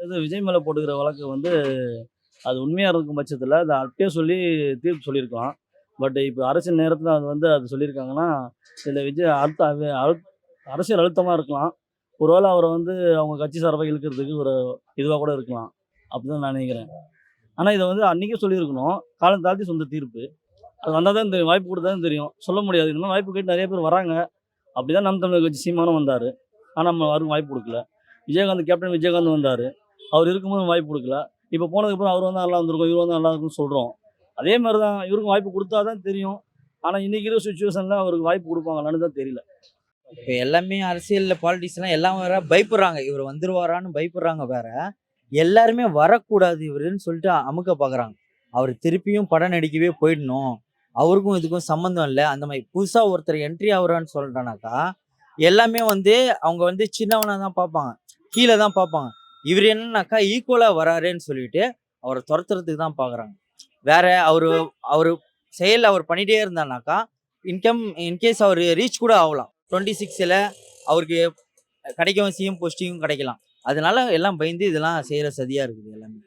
இது விஜய் மேல போட்டுக்கிற வழக்கு வந்து, அது உண்மையா இருக்கும் பட்சத்தில, அத அப்பயே சொல்லி தீர்ப்பு சொல்லியிருக்கலாம். பட் இப்ப அரசியல் நேரத்தில அது வந்து அது சொல்லியிருக்காங்கன்னா, இதில விஜய் அடுத்த அரசியல் அழுத்தமா இருக்கலாம். ஒரு வேள அவர வந்து அவங்க கட்சி சார்பா இழுக்கிறதுக்கு ஒரு இதுவா கூட இருக்கலாம். அப்படிதான் நான் நினைக்கிறேன். ஆனா இத வந்து அன்னைக்கே சொல்லியிருக்கணும். காலம் தாழ்த்தி சொந்த தீர்ப்பு. அது வந்தா தான் தெரியும். வாய்ப்பு குடுத்தா தான் தெரியும். சொல்ல முடியாது. இந்த மாரி வாய்ப்பு கேட்டு நெறைய பேர் வராங்க. அப்படிதான் நாம் தமிழர் கட்சி சீமானும் வந்தாரு. ஆனா நம்ம யாருக்கும் வாய்ப்பு குடுக்கல. விஜயகாந்த் கேப்டன் விஜயகாந்த் வந்தாரு. அவர் இருக்கும்போது வாய்ப்பு குடுக்கல. இப்ப போனதுக்கப்புறம் அவர் வந்தா நல்லா இருந்திருக்கும், இவர் வந்தா நல்லா இருக்கும்னு சொல்றோம். அதே மாரி தான் இவருக்கும் வாய்ப்பு குடுத்தா தான் தெரியும். ஆனா இன்னைக்கு இருக்கிற சிச்சுவேஷன்ல அவருக்கு வாய்ப்பு குடுப்பாங்களான்னு தான் தெரியல. இப்ப எல்லாமே அரசியல்ல பாலிடிக்ஸ்லாம் எல்லாம் வேற பயப்படுறாங்க. இவரு வந்துருவாரான்னு பயப்படுறாங்க வேற. எல்லாருமே வரக்கூடாது இவருன்னு சொல்லிட்டு அமுக்க பார்க்குறாங்க. அவரு திருப்பியும் படம் நடிக்கவே போயிடணும். அவருக்கும் இதுக்கும் சம்மந்தம் இல்ல. அந்த மாரி புதுசா ஒருத்தர் என்ட்ரி ஆவுறான்னு சொல்றேனாக்கா, எல்லாமே வந்து அவங்க வந்து சின்னவனா தான் பார்ப்பாங்க. கீழ தான் பார்ப்பாங்க. இவரு என்னன்னாக்கா ஈக்குவலா வராருன்னு சொல்லிட்டு, அவர தொரத்துறதுக்கு தான் பார்க்குறாங்க. வேற அவரு அவரு செயல் அவர் பண்ணிட்டே இருந்தார்னாக்கா, இன்கேஸ் அவரு ரீச் கூட ஆவலாம். 26ல அவருக்கு கிடைக்கும் சிஎம் போஸ்டிங்கும் கிடைக்கலாம். அதனால எல்லாம் பயந்து இதெல்லாம் செய்ற சதியா இருக்குது எல்லாமே.